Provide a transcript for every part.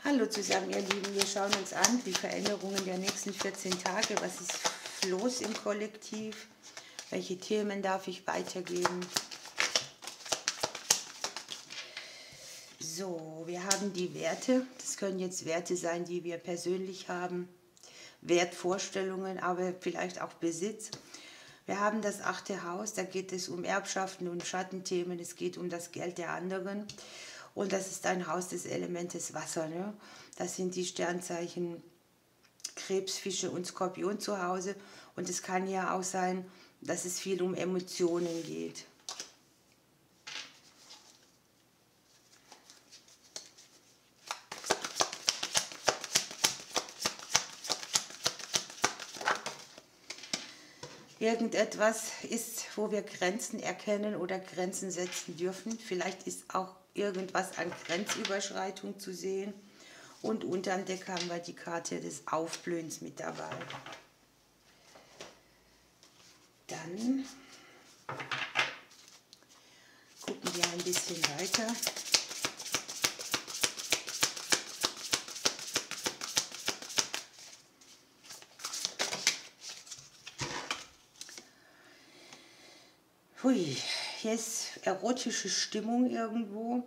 Hallo zusammen, ihr Lieben. Wir schauen uns an die Veränderungen der nächsten 14 Tage. Was ist los im Kollektiv? Welche Themen darf ich weitergeben? So, wir haben die Werte. Das können jetzt Werte sein, die wir persönlich haben. Wertvorstellungen, aber vielleicht auch Besitz. Wir haben das 8. Haus, da geht es um Erbschaften und Schattenthemen. Es geht um das Geld der anderen. Und das ist ein Haus des Elementes Wasser. Ne? Das sind die Sternzeichen Krebs, Fische und Skorpion zu Hause. Und es kann ja auch sein, dass es viel um Emotionen geht. Irgendetwas ist, wo wir Grenzen erkennen oder Grenzen setzen dürfen. Vielleicht ist auch irgendwas an Grenzüberschreitung zu sehen. Und unterm Deck haben wir die Karte des Aufblühens mit dabei. Dann gucken wir ein bisschen weiter. Hui, hier ist erotische Stimmung irgendwo.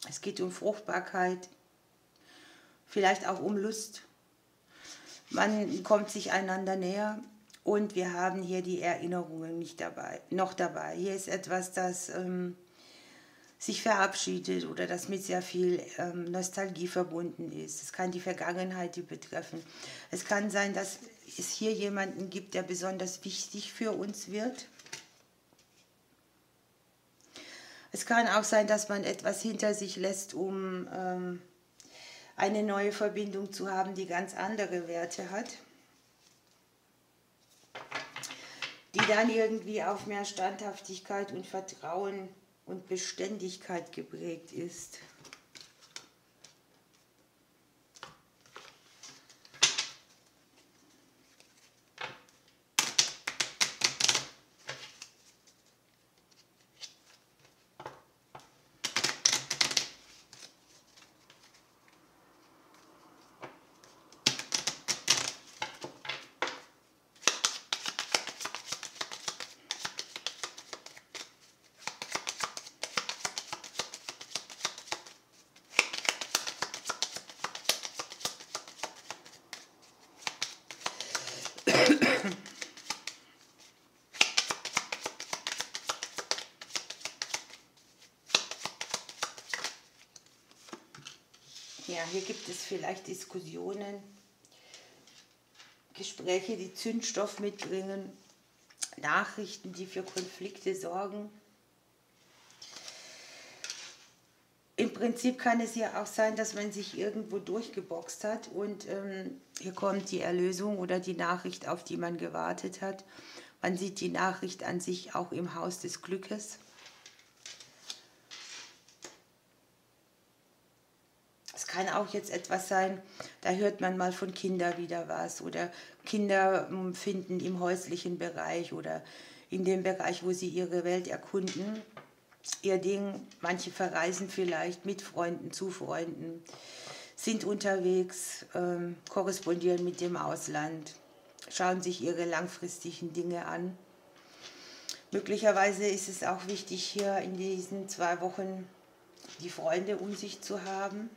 Es geht um Fruchtbarkeit, vielleicht auch um Lust. Man kommt sich einander näher und wir haben hier die Erinnerungen noch dabei. Hier ist etwas, das sich verabschiedet oder das mit sehr viel Nostalgie verbunden ist. Es kann die Vergangenheit betreffen. Es kann sein, dass es hier jemanden gibt, der besonders wichtig für uns wird. Es kann auch sein, dass man etwas hinter sich lässt, um eine neue Verbindung zu haben, die ganz andere Werte hat, die dann irgendwie auf mehr Standhaftigkeit und Vertrauen und Beständigkeit geprägt ist. Ja, hier gibt es vielleicht Diskussionen, Gespräche, die Zündstoff mitbringen, Nachrichten, die für Konflikte sorgen. Im Prinzip kann es ja auch sein, dass man sich irgendwo durchgeboxt hat und hier kommt die Erlösung oder die Nachricht, auf die man gewartet hat. Man sieht die Nachricht an sich auch im Haus des Glückes. Es kann auch jetzt etwas sein, da hört man mal von Kindern wieder was oder Kinder finden im häuslichen Bereich oder in dem Bereich, wo sie ihre Welt erkunden, ihr Ding. Manche verreisen vielleicht mit Freunden, zu Freunden, sind unterwegs, korrespondieren mit dem Ausland, schauen sich ihre langfristigen Dinge an. Möglicherweise ist es auch wichtig, hier in diesen 2 Wochen die Freunde um sich zu haben.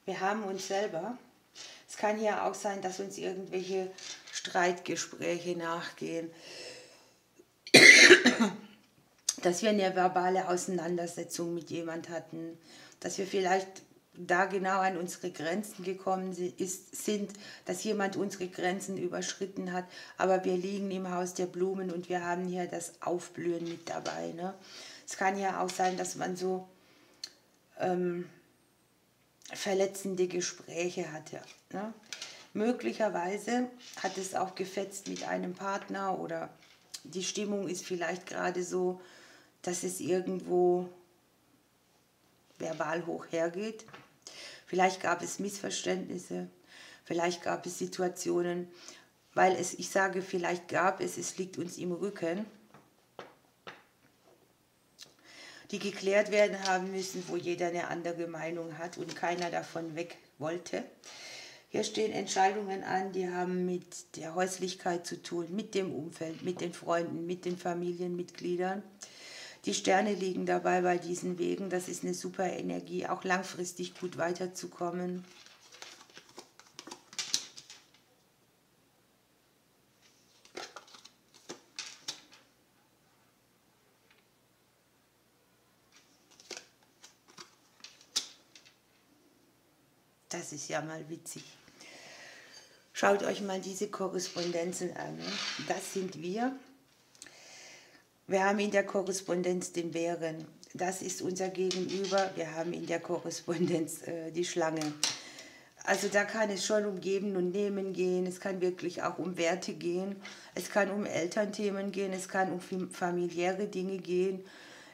Wir haben uns selber. Es kann hier auch sein, dass uns irgendwelche Streitgespräche nachgehen, dass wir eine verbale Auseinandersetzung mit jemand hatten, dass wir vielleicht da genau an unsere Grenzen gekommen sind, dass jemand unsere Grenzen überschritten hat, aber wir liegen im Haus der Blumen und wir haben hier das Aufblühen mit dabei. Ne? Es kann ja auch sein, dass man so verletzende Gespräche hatte. Ne? Möglicherweise hat es auch gefetzt mit einem Partner oder die Stimmung ist vielleicht gerade so, dass es irgendwo verbal hoch hergeht. Vielleicht gab es Missverständnisse. Vielleicht gab es Situationen, weil es, ich sage, vielleicht gab es, es liegt uns im Rücken, die geklärt werden haben müssen, wo jeder eine andere Meinung hat und keiner davon weg wollte. Hier stehen Entscheidungen an, die haben mit der Häuslichkeit zu tun, mit dem Umfeld, mit den Freunden, mit den Familienmitgliedern. Die Sterne liegen dabei bei diesen Wegen. Das ist eine super Energie, auch langfristig gut weiterzukommen. Das ist ja mal witzig. Schaut euch mal diese Korrespondenzen an. Das sind wir. Wir haben in der Korrespondenz den Bären. Das ist unser Gegenüber. Wir haben in der Korrespondenz die Schlange. Also da kann es schon um Geben und Nehmen gehen. Es kann wirklich auch um Werte gehen. Es kann um Elternthemen gehen. Es kann um familiäre Dinge gehen.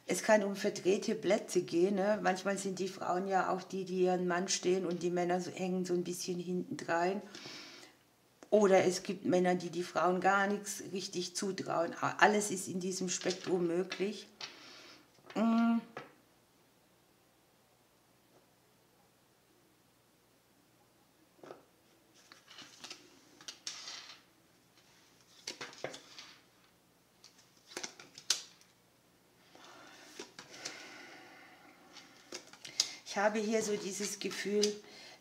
Es kann um verdrehte Plätze gehen. Ne? Manchmal sind die Frauen ja auch die, die ihren Mann stehen und die Männer hängen so ein bisschen hintendrein. Oder es gibt Männer, die die Frauen gar nichts richtig zutrauen. Alles ist in diesem Spektrum möglich. Ich habe hier so dieses Gefühl,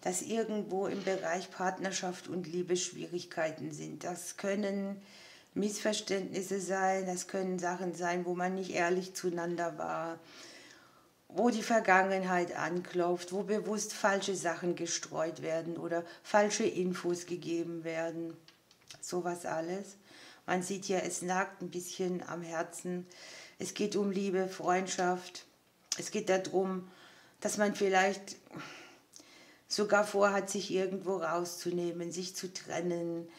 dass irgendwo im Bereich Partnerschaft und Liebe Schwierigkeiten sind. Das können Missverständnisse sein, das können Sachen sein, wo man nicht ehrlich zueinander war, wo die Vergangenheit anklopft, wo bewusst falsche Sachen gestreut werden oder falsche Infos gegeben werden. Sowas alles. Man sieht ja, es nagt ein bisschen am Herzen. Es geht um Liebe, Freundschaft. Es geht darum, dass man vielleicht sogar vorhat, sich irgendwo rauszunehmen, sich zu trennen.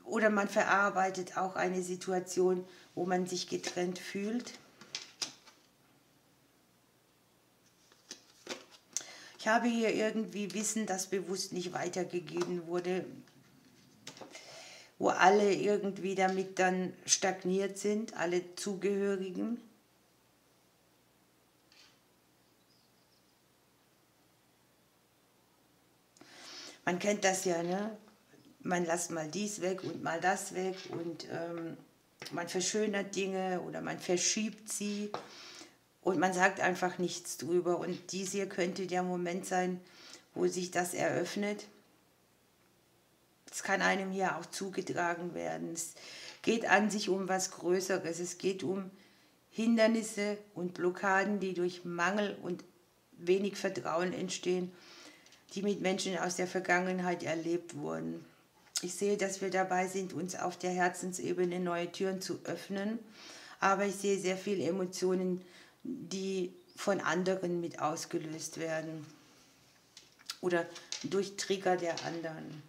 Oder man verarbeitet auch eine Situation, wo man sich getrennt fühlt. Ich habe hier irgendwie Wissen, das bewusst nicht weitergegeben wurde, wo alle irgendwie damit dann stagniert sind, alle Zugehörigen. Man kennt das ja, ne? Man lässt mal dies weg und mal das weg und man verschönert Dinge oder man verschiebt sie und man sagt einfach nichts drüber. Und dies hier könnte der Moment sein, wo sich das eröffnet. Es kann einem hier auch zugetragen werden. Es geht an sich um was Größeres. Es geht um Hindernisse und Blockaden, die durch Mangel und wenig Vertrauen entstehen, die mit Menschen aus der Vergangenheit erlebt wurden. Ich sehe, dass wir dabei sind, uns auf der Herzensebene neue Türen zu öffnen, aber ich sehe sehr viele Emotionen, die von anderen mit ausgelöst werden oder durch Trigger der anderen.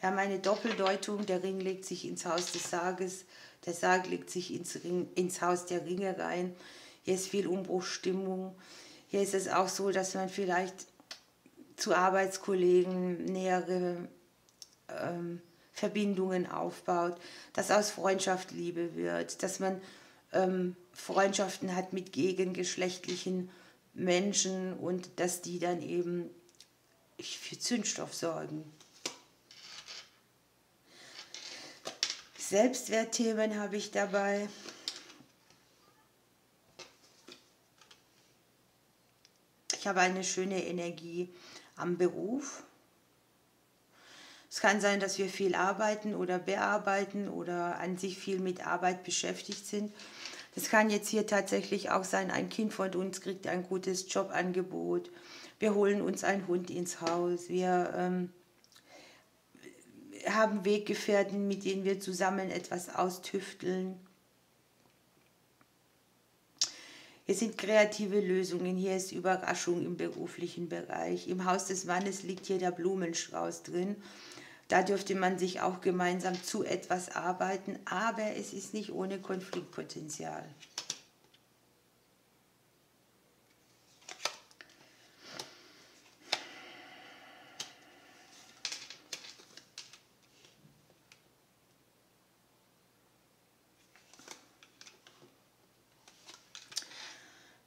Wir haben eine Doppeldeutung, der Ring legt sich ins Haus des Sarges, der Sarg legt sich ins Haus der Ringe rein. Hier ist viel Umbruchsstimmung. Hier ist es auch so, dass man vielleicht zu Arbeitskollegen nähere Verbindungen aufbaut, dass aus Freundschaft Liebe wird, dass man Freundschaften hat mit gegengeschlechtlichen Menschen und dass die dann eben für Zündstoff sorgen. Selbstwertthemen habe ich dabei. Ich habe eine schöne Energie am Beruf. Es kann sein, dass wir viel arbeiten oder bearbeiten oder an sich viel mit Arbeit beschäftigt sind. Das kann jetzt hier tatsächlich auch sein, ein Kind von uns kriegt ein gutes Jobangebot. Wir holen uns einen Hund ins Haus. Wir haben Weggefährten, mit denen wir zusammen etwas austüfteln. Hier sind kreative Lösungen, hier ist Überraschung im beruflichen Bereich. Im Haus des Mannes liegt hier der Blumenstrauß drin. Da dürfte man sich auch gemeinsam zu etwas arbeiten, aber es ist nicht ohne Konfliktpotenzial.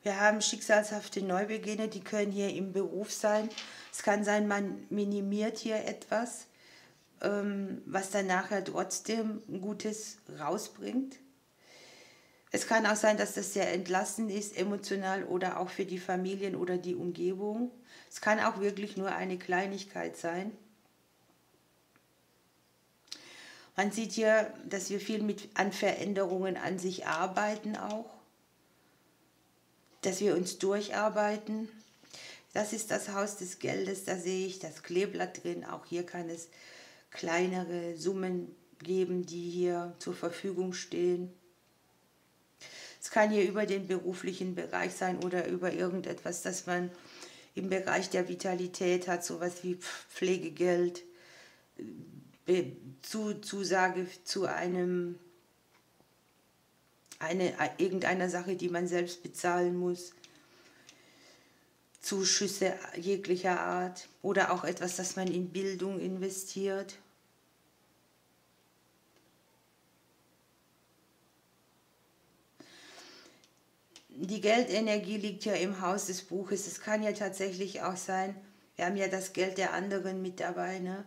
Wir haben schicksalshafte Neubeginne, die können hier im Beruf sein. Es kann sein, man minimiert hier etwas, was dann nachher trotzdem Gutes rausbringt. Es kann auch sein, dass das sehr entlastend ist, emotional oder auch für die Familien oder die Umgebung. Es kann auch wirklich nur eine Kleinigkeit sein. Man sieht hier, dass wir viel an Veränderungen an sich arbeiten auch, dass wir uns durcharbeiten. Das ist das Haus des Geldes, da sehe ich das Kleeblatt drin. Auch hier kann es kleinere Summen geben, die hier zur Verfügung stehen. Es kann hier über den beruflichen Bereich sein oder über irgendetwas, das man im Bereich der Vitalität hat, sowas wie Pflegegeld, Zusage zu irgendeiner Sache, die man selbst bezahlen muss, Zuschüsse jeglicher Art oder auch etwas, das man in Bildung investiert. Die Geldenergie liegt ja im Haus des Buches. Es kann ja tatsächlich auch sein, wir haben ja das Geld der anderen mit dabei, ne?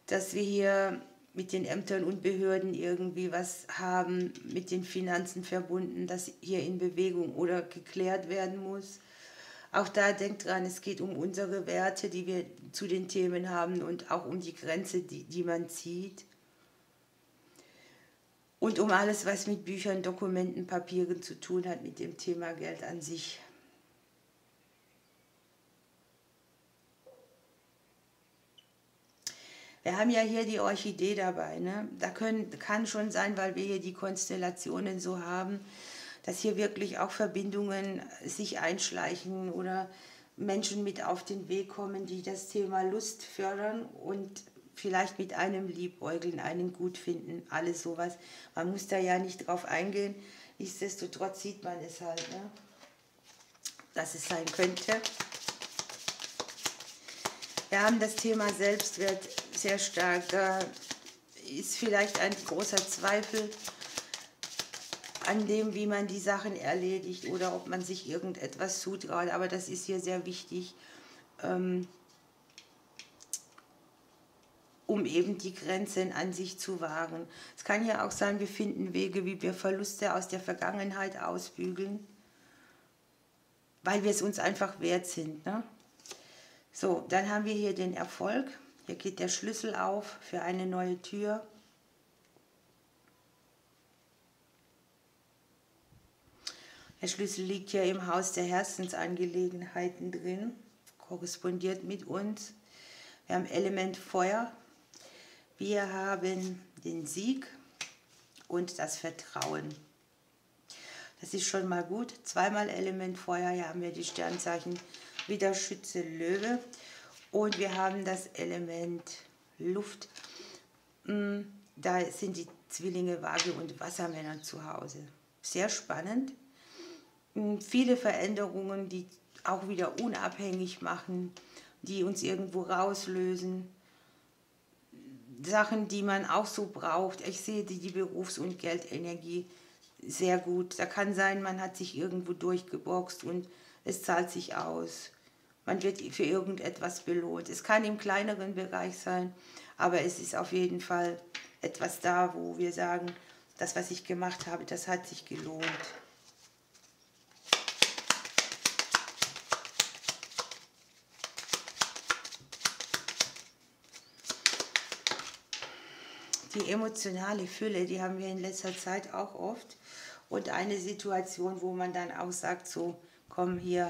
Dass wir hier mit den Ämtern und Behörden irgendwie was haben, mit den Finanzen verbunden, das hier in Bewegung oder geklärt werden muss. Auch da denkt dran, es geht um unsere Werte, die wir zu den Themen haben und auch um die Grenze, die man zieht. Und um alles, was mit Büchern, Dokumenten, Papieren zu tun hat, mit dem Thema Geld an sich. Wir haben ja hier die Orchidee dabei, ne? Kann schon sein, weil wir hier die Konstellationen so haben, dass hier wirklich auch Verbindungen sich einschleichen oder Menschen mit auf den Weg kommen, die das Thema Lust fördern und vielleicht mit einem liebäugeln, einen gut finden, alles sowas. Man muss da ja nicht drauf eingehen, nichtsdestotrotz sieht man es halt, ne? Dass es sein könnte. Wir haben das Thema Selbstwert sehr stark. Da ist vielleicht ein großer Zweifel an dem, wie man die Sachen erledigt oder ob man sich irgendetwas zutraut. Aber das ist hier sehr wichtig, um eben die Grenzen an sich zu wahren. Es kann ja auch sein, wir finden Wege, wie wir Verluste aus der Vergangenheit ausbügeln, weil wir es uns einfach wert sind, ne? So, dann haben wir hier den Erfolg. Hier geht der Schlüssel auf für eine neue Tür. Der Schlüssel liegt hier im Haus der Herzensangelegenheiten drin, korrespondiert mit uns. Wir haben Element Feuer. Wir haben den Sieg und das Vertrauen. Das ist schon mal gut. Zweimal Element Feuer. Hier haben wir die Sternzeichen Widder, Schütze, Löwe. Und wir haben das Element Luft. Da sind die Zwillinge, Waage und Wassermänner zu Hause. Sehr spannend. Viele Veränderungen, die auch wieder unabhängig machen, die uns irgendwo rauslösen. Sachen, die man auch so braucht. Ich sehe die Berufs- und Geldenergie sehr gut. Da kann sein, man hat sich irgendwo durchgeboxt und es zahlt sich aus. Man wird für irgendetwas belohnt. Es kann im kleineren Bereich sein, aber es ist auf jeden Fall etwas da, wo wir sagen, das, was ich gemacht habe, das hat sich gelohnt. Die emotionale Fülle, die haben wir in letzter Zeit auch oft. Und eine Situation, wo man dann auch sagt, so, komm hier,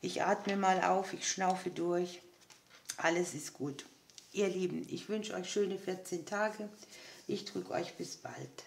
ich atme mal auf, ich schnaufe durch, alles ist gut. Ihr Lieben, ich wünsche euch schöne 14 Tage. Ich drücke euch bis bald.